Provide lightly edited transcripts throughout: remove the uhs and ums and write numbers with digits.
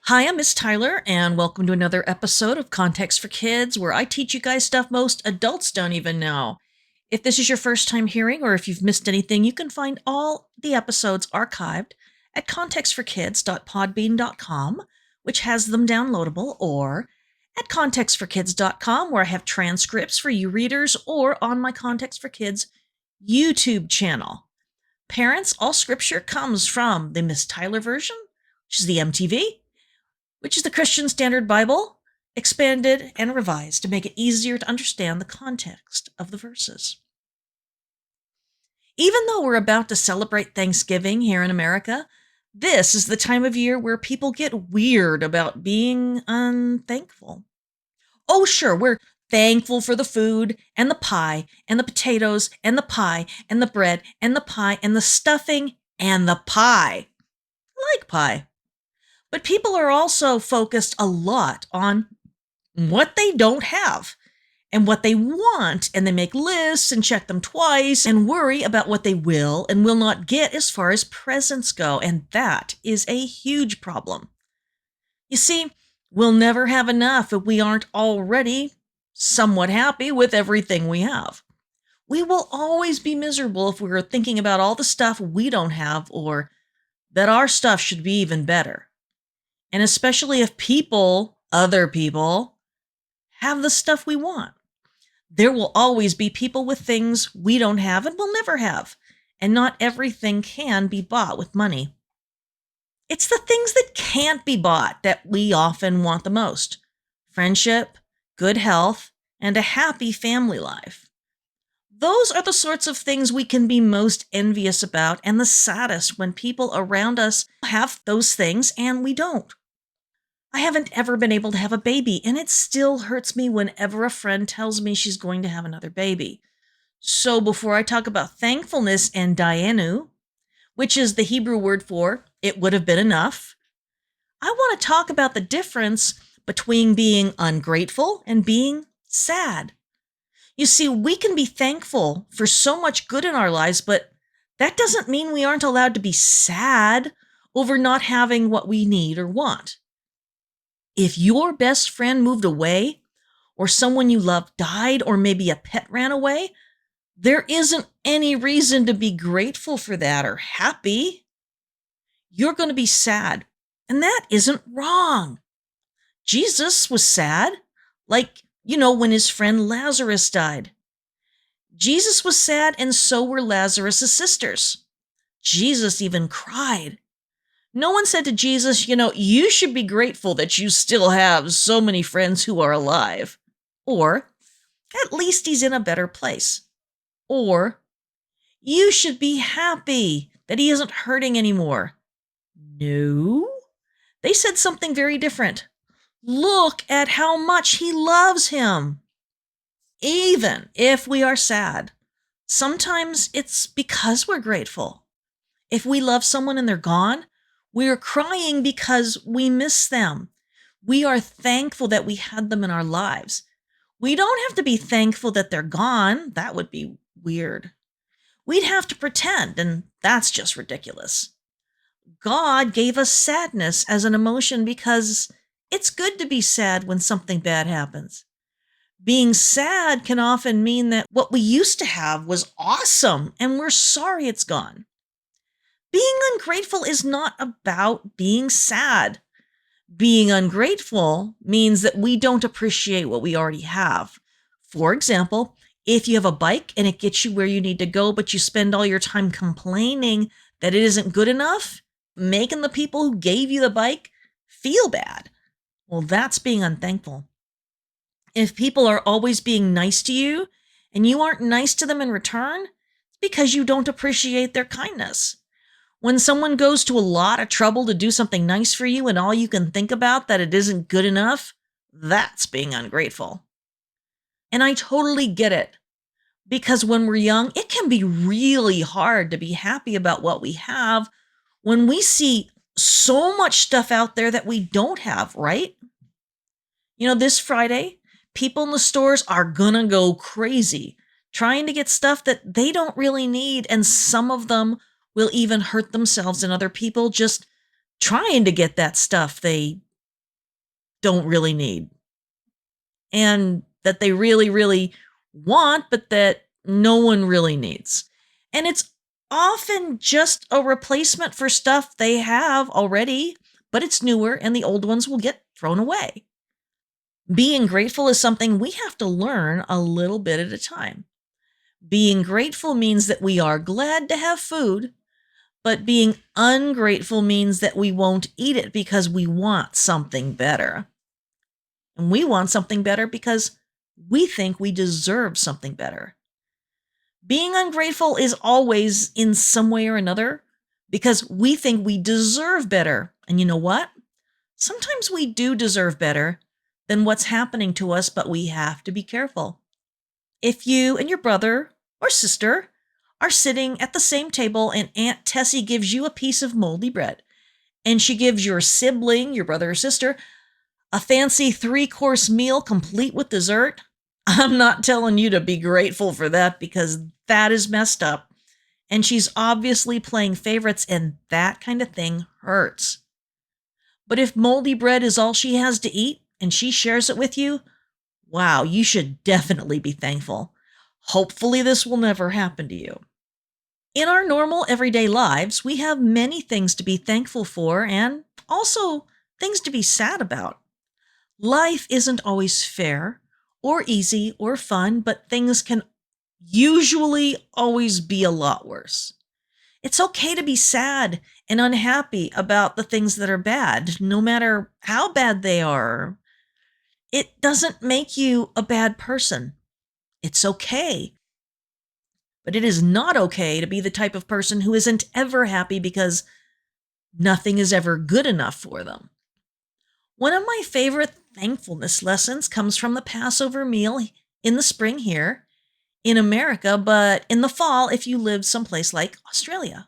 Hi, I'm Miss Tyler, and welcome to another episode of Context for Kids, where I teach you guys stuff most adults don't even know. If this is your first time hearing, or if you've missed anything, you can find all the episodes archived at contextforkids.podbean.com, which has them downloadable, or at contextforkids.com, where I have transcripts for you readers, or on my Context for Kids YouTube channel. Parents, all scripture comes from the Miss Tyler version, which is the MTV, which is the Christian Standard Bible, expanded and revised to make it easier to understand the context of the verses. Even though we're about to celebrate Thanksgiving here in America, this is the time of year where people get weird about being unthankful. Oh, sure, we're thankful for the food and the pie and the potatoes and the pie and the bread and the pie and the stuffing and the pie. I like pie. But people are also focused a lot on what they don't have and what they want, and they make lists and check them twice and worry about what they will and will not get as far as presents go, and that is a huge problem. You see, we'll never have enough if we aren't already somewhat happy with everything we have. We will always be miserable if we're thinking about all the stuff we don't have or that our stuff should be even better. And especially if other people, have the stuff we want. There will always be people with things we don't have and will never have. And not everything can be bought with money. It's the things that can't be bought that we often want the most. Friendship, good health, and a happy family life. Those are the sorts of things we can be most envious about and the saddest when people around us have those things and we don't. I haven't ever been able to have a baby, and it still hurts me whenever a friend tells me she's going to have another baby. So before I talk about thankfulness and Dayenu, which is the Hebrew word for it would have been enough, I want to talk about the difference between being ungrateful and being sad. You see, we can be thankful for so much good in our lives, but that doesn't mean we aren't allowed to be sad over not having what we need or want. If your best friend moved away, or someone you love died, or maybe a pet ran away, there isn't any reason to be grateful for that or happy. You're going to be sad, and that isn't wrong. Jesus was sad, like, when his friend Lazarus died. Jesus was sad, and so were Lazarus' sisters. Jesus even cried. No one said to Jesus, you should be grateful that you still have so many friends who are alive. Or, at least he's in a better place. Or, you should be happy that he isn't hurting anymore. No, they said something very different. Look at how much he loves him. Even if we are sad, sometimes it's because we're grateful. If we love someone and they're gone, we are crying because we miss them. We are thankful that we had them in our lives. We don't have to be thankful that they're gone. That would be weird. We'd have to pretend, and that's just ridiculous. God gave us sadness as an emotion because it's good to be sad when something bad happens. Being sad can often mean that what we used to have was awesome, and we're sorry it's gone. Being ungrateful is not about being sad. Being ungrateful means that we don't appreciate what we already have. For example, if you have a bike and it gets you where you need to go, but you spend all your time complaining that it isn't good enough, making the people who gave you the bike feel bad. Well, that's being unthankful. If people are always being nice to you and you aren't nice to them in return, it's because you don't appreciate their kindness. When someone goes to a lot of trouble to do something nice for you and all you can think about that it isn't good enough, that's being ungrateful. And I totally get it, because when we're young, it can be really hard to be happy about what we have when we see so much stuff out there that we don't have, right? This Friday, people in the stores are gonna go crazy trying to get stuff that they don't really need, and some of them will even hurt themselves and other people just trying to get that stuff they don't really need and that they really, really want, but that no one really needs. And it's often just a replacement for stuff they have already, but it's newer and the old ones will get thrown away. Being grateful is something we have to learn a little bit at a time. Being grateful means that we are glad to have food, but being ungrateful means that we won't eat it because we want something better. And we want something better because we think we deserve something better. Being ungrateful is always in some way or another because we think we deserve better. And you know what? Sometimes we do deserve better than what's happening to us, but we have to be careful. If you and your brother or sister are sitting at the same table and Aunt Tessie gives you a piece of moldy bread, and she gives your sibling, your brother or sister, a fancy 3-course meal complete with dessert, I'm not telling you to be grateful for that because that is messed up. And she's obviously playing favorites, and that kind of thing hurts. But if moldy bread is all she has to eat and she shares it with you, wow, you should definitely be thankful. Hopefully, this will never happen to you. In our normal everyday lives, we have many things to be thankful for and also things to be sad about. Life isn't always fair or easy or fun, but things can usually always be a lot worse. It's okay to be sad and unhappy about the things that are bad, no matter how bad they are. It doesn't make you a bad person. It's okay. But it is not okay to be the type of person who isn't ever happy because nothing is ever good enough for them. One of my favorite thankfulness lessons comes from the Passover meal in the spring here in America, but in the fall if you live someplace like Australia.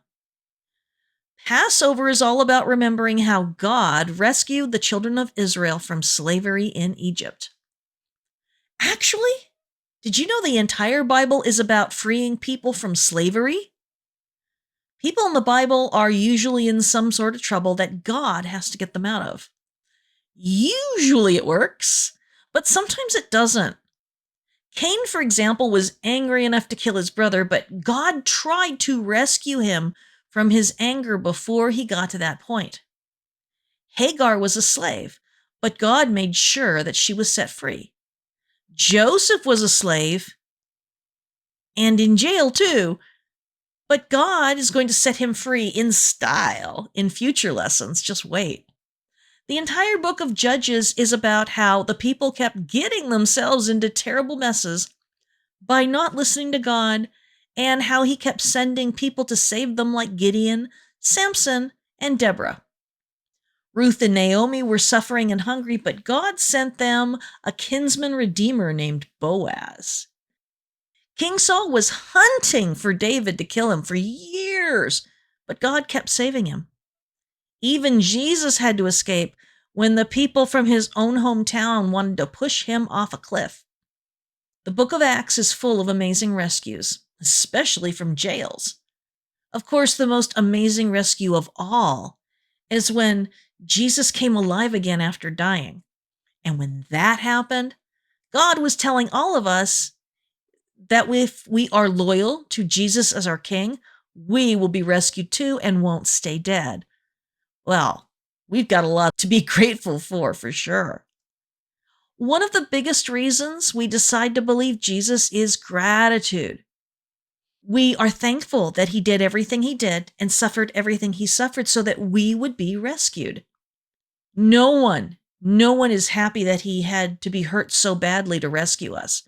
Passover is all about remembering how God rescued the children of Israel from slavery in Egypt. Actually, did you know the entire Bible is about freeing people from slavery? People in the Bible are usually in some sort of trouble that God has to get them out of. Usually it works, but sometimes it doesn't. Cain, for example, was angry enough to kill his brother, but God tried to rescue him from his anger before he got to that point. Hagar was a slave, but God made sure that she was set free. Joseph was a slave and in jail too, but God is going to set him free in style in future lessons. Just wait. The entire book of Judges is about how the people kept getting themselves into terrible messes by not listening to God and how he kept sending people to save them like Gideon, Samson, and Deborah. Ruth and Naomi were suffering and hungry, but God sent them a kinsman redeemer named Boaz. King Saul was hunting for David to kill him for years, but God kept saving him. Even Jesus had to escape when the people from his own hometown wanted to push him off a cliff. The book of Acts is full of amazing rescues, especially from jails. Of course, the most amazing rescue of all is when Jesus came alive again after dying. And when that happened, God was telling all of us that if we are loyal to Jesus as our King, we will be rescued too and won't stay dead. Well, we've got a lot to be grateful for sure. One of the biggest reasons we decide to believe Jesus is gratitude. We are thankful that he did everything he did and suffered everything he suffered so that we would be rescued. No one is happy that he had to be hurt so badly to rescue us.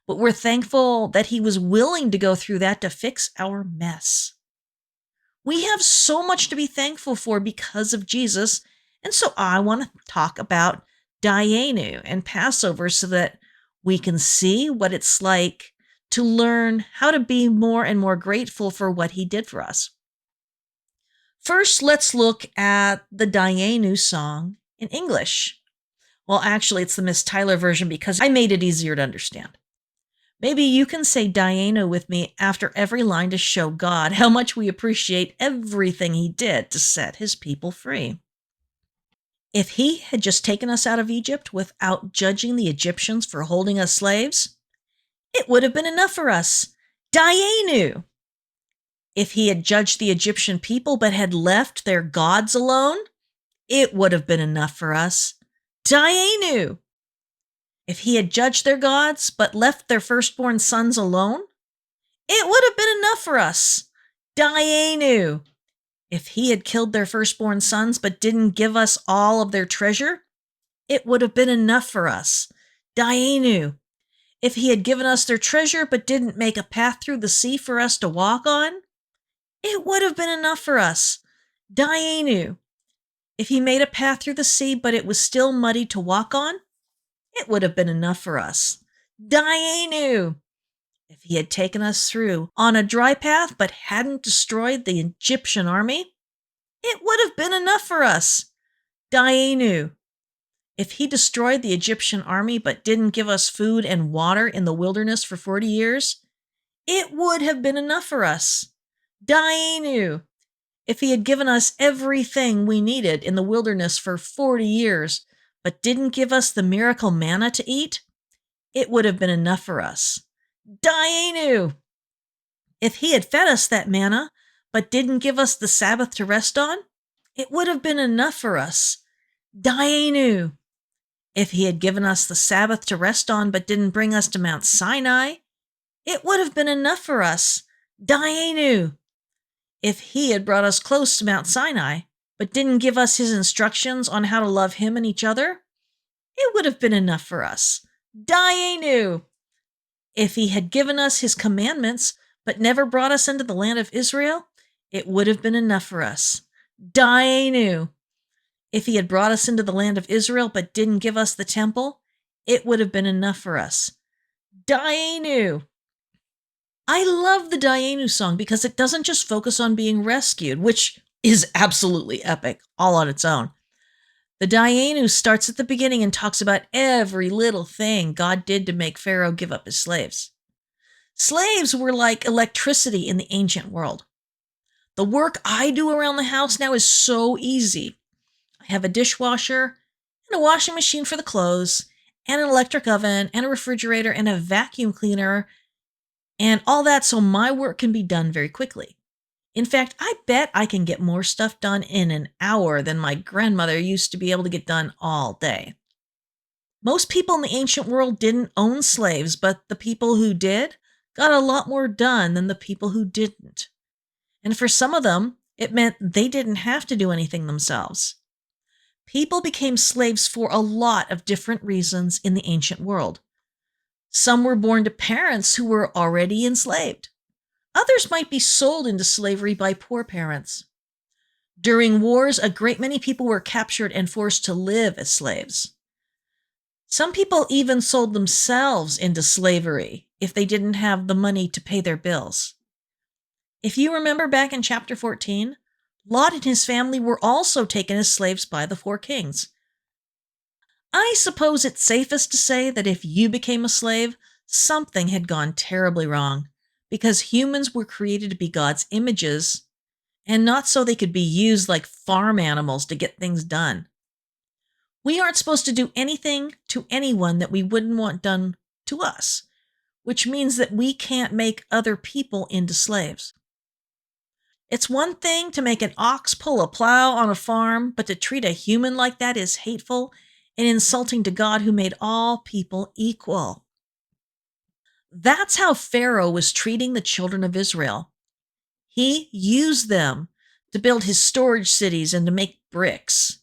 But we're thankful that he was willing to go through that to fix our mess. We have so much to be thankful for because of Jesus. And so I want to talk about Dayenu and Passover so that we can see what it's like to learn how to be more and more grateful for what he did for us. First, let's look at the Dayenu song in English. Well, actually, it's the Miss Tyler version because I made it easier to understand. Maybe you can say Dayenu with me after every line to show God how much we appreciate everything he did to set his people free. If he had just taken us out of Egypt without judging the Egyptians for holding us slaves, it would have been enough for us. Dayenu. If he had judged the Egyptian people but had left their gods alone, it would have been enough for us. Dayenu. If he had judged their gods but left their firstborn sons alone, it would have been enough for us. Dayenu. If he had killed their firstborn sons but didn't give us all of their treasure, it would have been enough for us. Dayenu. If he had given us their treasure but didn't make a path through the sea for us to walk on, it would have been enough for us. Dayenu. If he made a path through the sea but it was still muddy to walk on, it would have been enough for us. Dayenu. If he had taken us through on a dry path but hadn't destroyed the Egyptian army, it would have been enough for us. Dayenu. If he destroyed the Egyptian army but didn't give us food and water in the wilderness for 40 years, it would have been enough for us. Dayenu. If he had given us everything we needed in the wilderness for 40 years but didn't give us the miracle manna to eat, it would have been enough for us. Dayenu. If he had fed us that manna but didn't give us the Sabbath to rest on, it would have been enough for us. Dayenu. If he had given us the Sabbath to rest on but didn't bring us to Mount Sinai, it would have been enough for us. Dayenu. If he had brought us close to Mount Sinai but didn't give us his instructions on how to love him and each other, it would have been enough for us. Dayenu. If he had given us his commandments but never brought us into the land of Israel, it would have been enough for us. Dayenu. If he had brought us into the land of Israel but didn't give us the temple, it would have been enough for us. Dayenu. I love the Dayenu song because it doesn't just focus on being rescued, which is absolutely epic all on its own. The Dayenu starts at the beginning and talks about every little thing God did to make Pharaoh give up his slaves. Slaves were like electricity in the ancient world. The work I do around the house now is so easy. I have a dishwasher and a washing machine for the clothes and an electric oven and a refrigerator and a vacuum cleaner and all that so my work can be done very quickly. In fact, I bet I can get more stuff done in an hour than my grandmother used to be able to get done all day. Most people in the ancient world didn't own slaves, but the people who did got a lot more done than the people who didn't. And for some of them, it meant they didn't have to do anything themselves. People became slaves for a lot of different reasons in the ancient world. Some were born to parents who were already enslaved. Others might be sold into slavery by poor parents. During wars, a great many people were captured and forced to live as slaves. Some people even sold themselves into slavery if they didn't have the money to pay their bills. If you remember back in chapter 14, Lot and his family were also taken as slaves by the 4 kings. I suppose it's safest to say that if you became a slave, something had gone terribly wrong, because humans were created to be God's images, and not so they could be used like farm animals to get things done. We aren't supposed to do anything to anyone that we wouldn't want done to us, which means that we can't make other people into slaves. It's one thing to make an ox pull a plow on a farm, but to treat a human like that is hateful and insulting to God who made all people equal. That's how Pharaoh was treating the children of Israel. He used them to build his storage cities and to make bricks.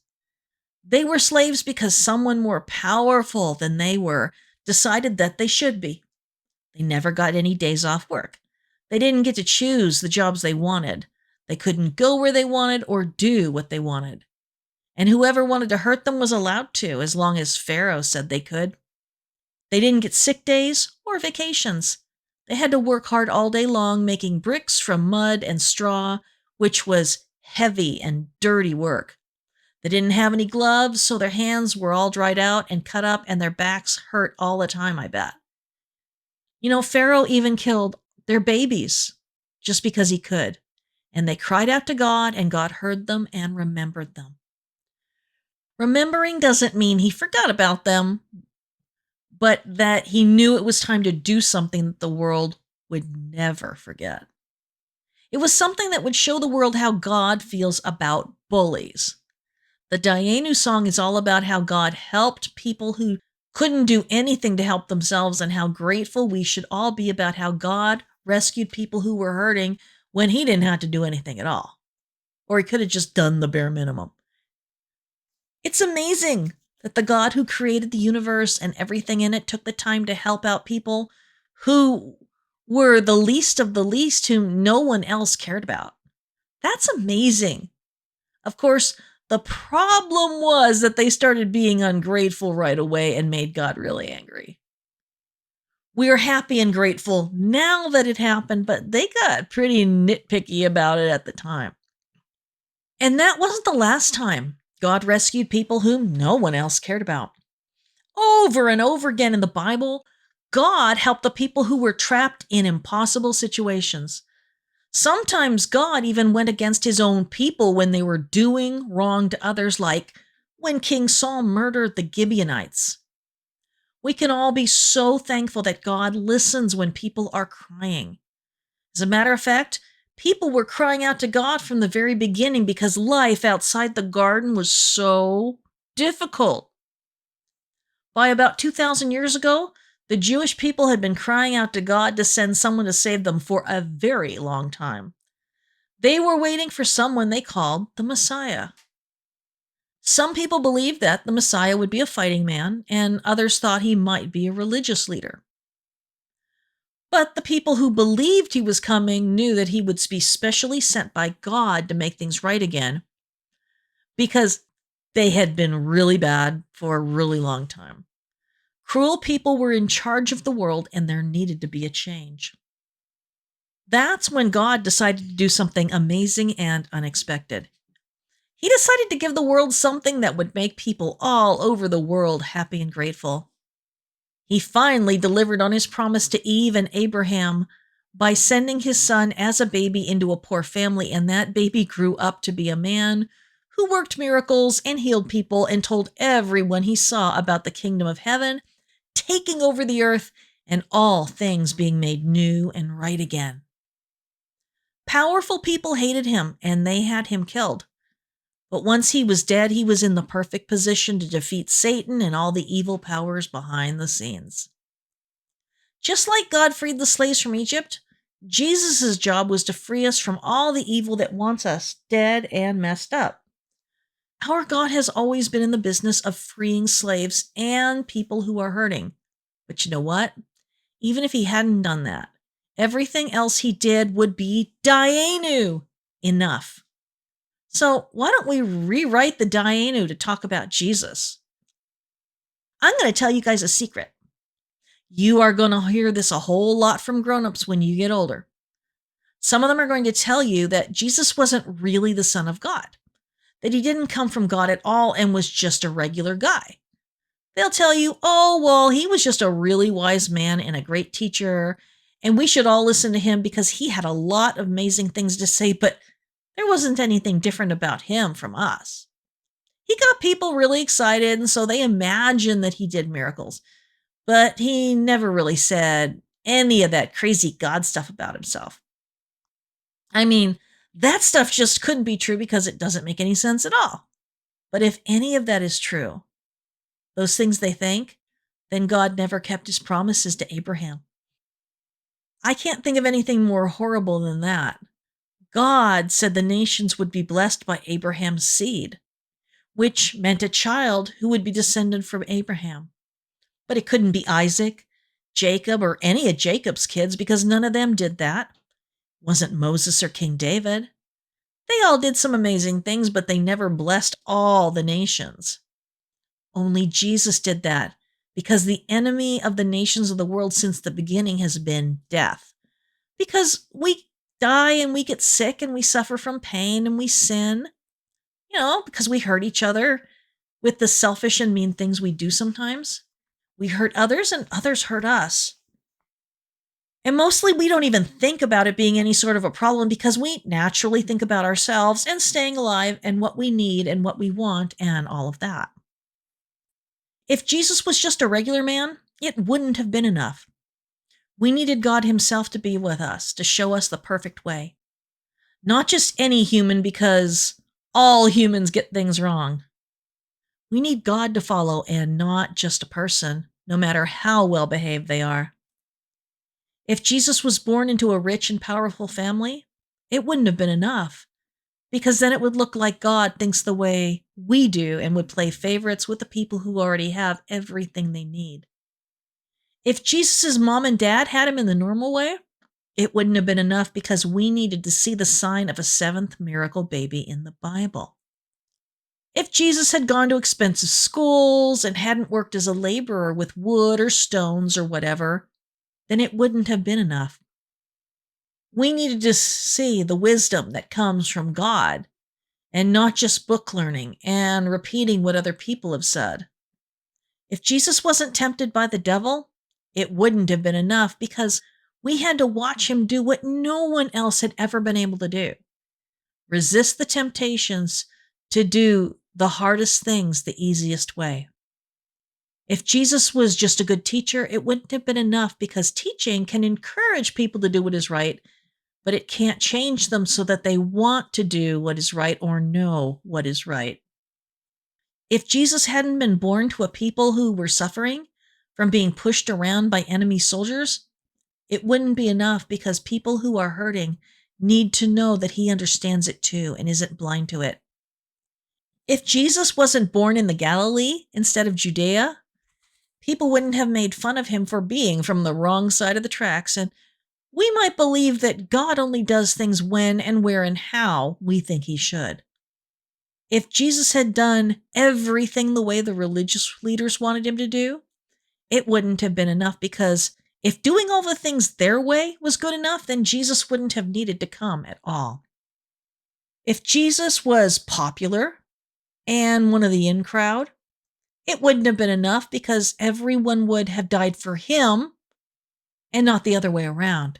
They were slaves because someone more powerful than they were decided that they should be. They never got any days off work. They didn't get to choose the jobs they wanted. They couldn't go where they wanted or do what they wanted. And whoever wanted to hurt them was allowed to, as long as Pharaoh said they could. They didn't get sick days or vacations. They had to work hard all day long making bricks from mud and straw, which was heavy and dirty work. They didn't have any gloves, so their hands were all dried out and cut up, and their backs hurt all the time, I bet. Pharaoh even killed their babies just because he could. And they cried out to God, and God heard them and remembered them. Remembering doesn't mean he forgot about them, but that he knew it was time to do something that the world would never forget. It was something that would show the world how God feels about bullies. The Dayenu song is all about how God helped people who couldn't do anything to help themselves and how grateful we should all be about how God rescued people who were hurting when he didn't have to do anything at all. Or he could have just done the bare minimum. It's amazing that the God who created the universe and everything in it took the time to help out people who were the least of the least, whom no one else cared about. That's amazing. Of course, the problem was that they started being ungrateful right away and made God really angry. We are happy and grateful now that it happened, but they got pretty nitpicky about it at the time. And that wasn't the last time God rescued people whom no one else cared about. Over and over again in the Bible, God helped the people who were trapped in impossible situations. Sometimes God even went against his own people when they were doing wrong to others, like when King Saul murdered the Gibeonites. We can all be so thankful that God listens when people are crying. As a matter of fact, people were crying out to God from the very beginning because life outside the garden was so difficult. By about 2,000 years ago, the Jewish people had been crying out to God to send someone to save them for a very long time. They were waiting for someone they called the Messiah. Some people believed that the Messiah would be a fighting man, and others thought he might be a religious leader. But the people who believed he was coming knew that he would be specially sent by God to make things right again because they had been really bad for a really long time. Cruel people were in charge of the world, and there needed to be a change. That's when God decided to do something amazing and unexpected. He decided to give the world something that would make people all over the world happy and grateful. He finally delivered on his promise to Eve and Abraham by sending his son as a baby into a poor family, and that baby grew up to be a man who worked miracles and healed people and told everyone he saw about the kingdom of heaven taking over the earth and all things being made new and right again. Powerful people hated him and they had him killed. But once he was dead, he was in the perfect position to defeat Satan and all the evil powers behind the scenes. Just like God freed the slaves from Egypt, Jesus' job was to free us from all the evil that wants us dead and messed up. Our God has always been in the business of freeing slaves and people who are hurting. But you know what? Even if he hadn't done that, everything else he did would be Dayenu enough. So why don't we rewrite the Dayenu to talk about Jesus? I'm going to tell you guys a secret. You are going to hear this a whole lot from grown-ups when you get older. Some of them are going to tell you that Jesus wasn't really the Son of God, that he didn't come from God at all and was just a regular guy. They'll tell you, oh, well, he was just a really wise man and a great teacher, and we should all listen to him because he had a lot of amazing things to say, but there wasn't anything different about him from us. He got people really excited, and so they imagined that he did miracles, but he never really said any of that crazy God stuff about himself. I mean, that stuff just couldn't be true because it doesn't make any sense at all. But if any of that is true, those things they think, then God never kept his promises to Abraham. I can't think of anything more horrible than that. God said the nations would be blessed by Abraham's seed, which meant a child who would be descended from Abraham. But it couldn't be Isaac, Jacob, or any of Jacob's kids because none of them did that. It wasn't Moses or King David. They all did some amazing things, but they never blessed all the nations. Only Jesus did that because the enemy of the nations of the world since the beginning has been death. Because we die and we get sick and we suffer from pain and we sin, because we hurt each other with the selfish and mean things we do sometimes. We hurt others and others hurt us. And mostly we don't even think about it being any sort of a problem because we naturally think about ourselves and staying alive and what we need and what we want and all of that. If Jesus was just a regular man, it wouldn't have been enough. We needed God Himself to be with us, to show us the perfect way. Not just any human, because all humans get things wrong. We need God to follow and not just a person, no matter how well behaved they are. If Jesus was born into a rich and powerful family, it wouldn't have been enough, because then it would look like God thinks the way we do and would play favorites with the people who already have everything they need. If Jesus' mom and dad had him in the normal way, it wouldn't have been enough because we needed to see the sign of a seventh miracle baby in the Bible. If Jesus had gone to expensive schools and hadn't worked as a laborer with wood or stones or whatever, then it wouldn't have been enough. We needed to see the wisdom that comes from God and not just book learning and repeating what other people have said. If Jesus wasn't tempted by the devil, it wouldn't have been enough because we had to watch him do what no one else had ever been able to do: resist the temptations to do the hardest things the easiest way. If Jesus was just a good teacher, it wouldn't have been enough because teaching can encourage people to do what is right, but it can't change them so that they want to do what is right or know what is right. If Jesus hadn't been born to a people who were suffering from being pushed around by enemy soldiers, it wouldn't be enough because people who are hurting need to know that He understands it too and isn't blind to it. If Jesus wasn't born in the Galilee instead of Judea, people wouldn't have made fun of Him for being from the wrong side of the tracks, and we might believe that God only does things when and where and how we think He should. If Jesus had done everything the way the religious leaders wanted Him to do, it wouldn't have been enough because if doing all the things their way was good enough, then Jesus wouldn't have needed to come at all. If Jesus was popular and one of the in crowd, it wouldn't have been enough because everyone would have died for Him and not the other way around.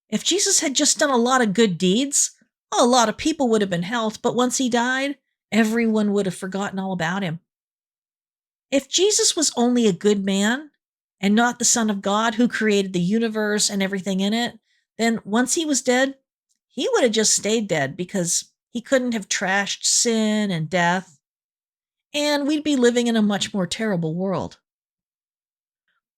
If Jesus had just done a lot of good deeds, a lot of people would have been helped, but once He died, everyone would have forgotten all about Him. If Jesus was only a good man and not the Son of God who created the universe and everything in it, then once He was dead, He would have just stayed dead because He couldn't have trashed sin and death, and we'd be living in a much more terrible world.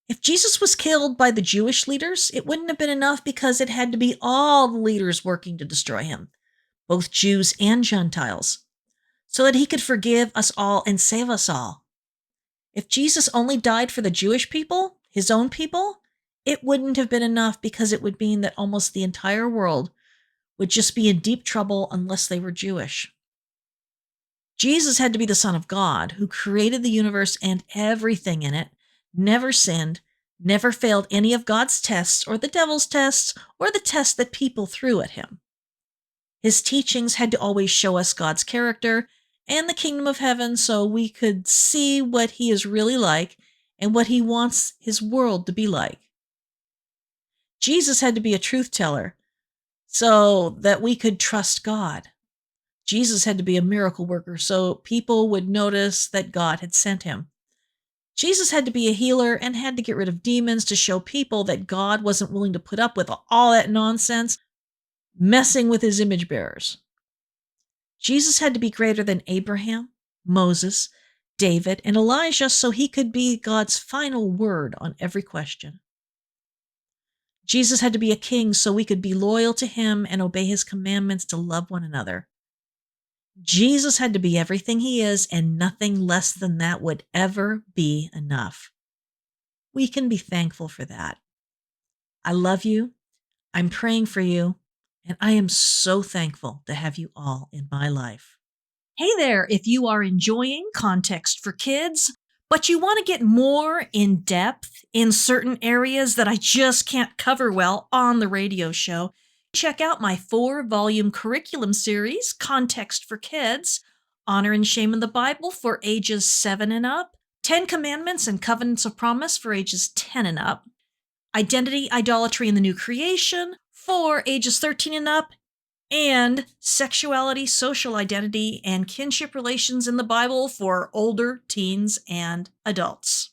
If Jesus was killed by the Jewish leaders, it wouldn't have been enough because it had to be all the leaders working to destroy Him, both Jews and Gentiles, so that He could forgive us all and save us all. If Jesus only died for the Jewish people, His own people, it wouldn't have been enough because it would mean that almost the entire world would just be in deep trouble unless they were Jewish. Jesus had to be the Son of God who created the universe and everything in it, never sinned, never failed any of God's tests or the devil's tests or the tests that people threw at Him. His teachings had to always show us God's character and the kingdom of heaven so we could see what He is really like and what He wants His world to be like. Jesus had to be a truth teller so that we could trust God. Jesus had to be a miracle worker so people would notice that God had sent Him. Jesus had to be a healer and had to get rid of demons to show people that God wasn't willing to put up with all that nonsense messing with His image bearers. Jesus had to be greater than Abraham, Moses, David, and Elijah so He could be God's final word on every question. Jesus had to be a king so we could be loyal to Him and obey His commandments to love one another. Jesus had to be everything He is, and nothing less than that would ever be enough. We can be thankful for that. I love you. I'm praying for you, and I am so thankful to have you all in my life. Hey there, if you are enjoying Context for Kids, but you want to get more in depth in certain areas that I just can't cover well on the radio show, check out my 4-volume curriculum series, Context for Kids: Honor and Shame in the Bible for ages 7 and up, 10 Commandments and Covenants of Promise for ages 10 and up, identity, idolatry, and the new creation for ages 13 and up, and sexuality, social identity, and kinship relations in the Bible for older teens and adults.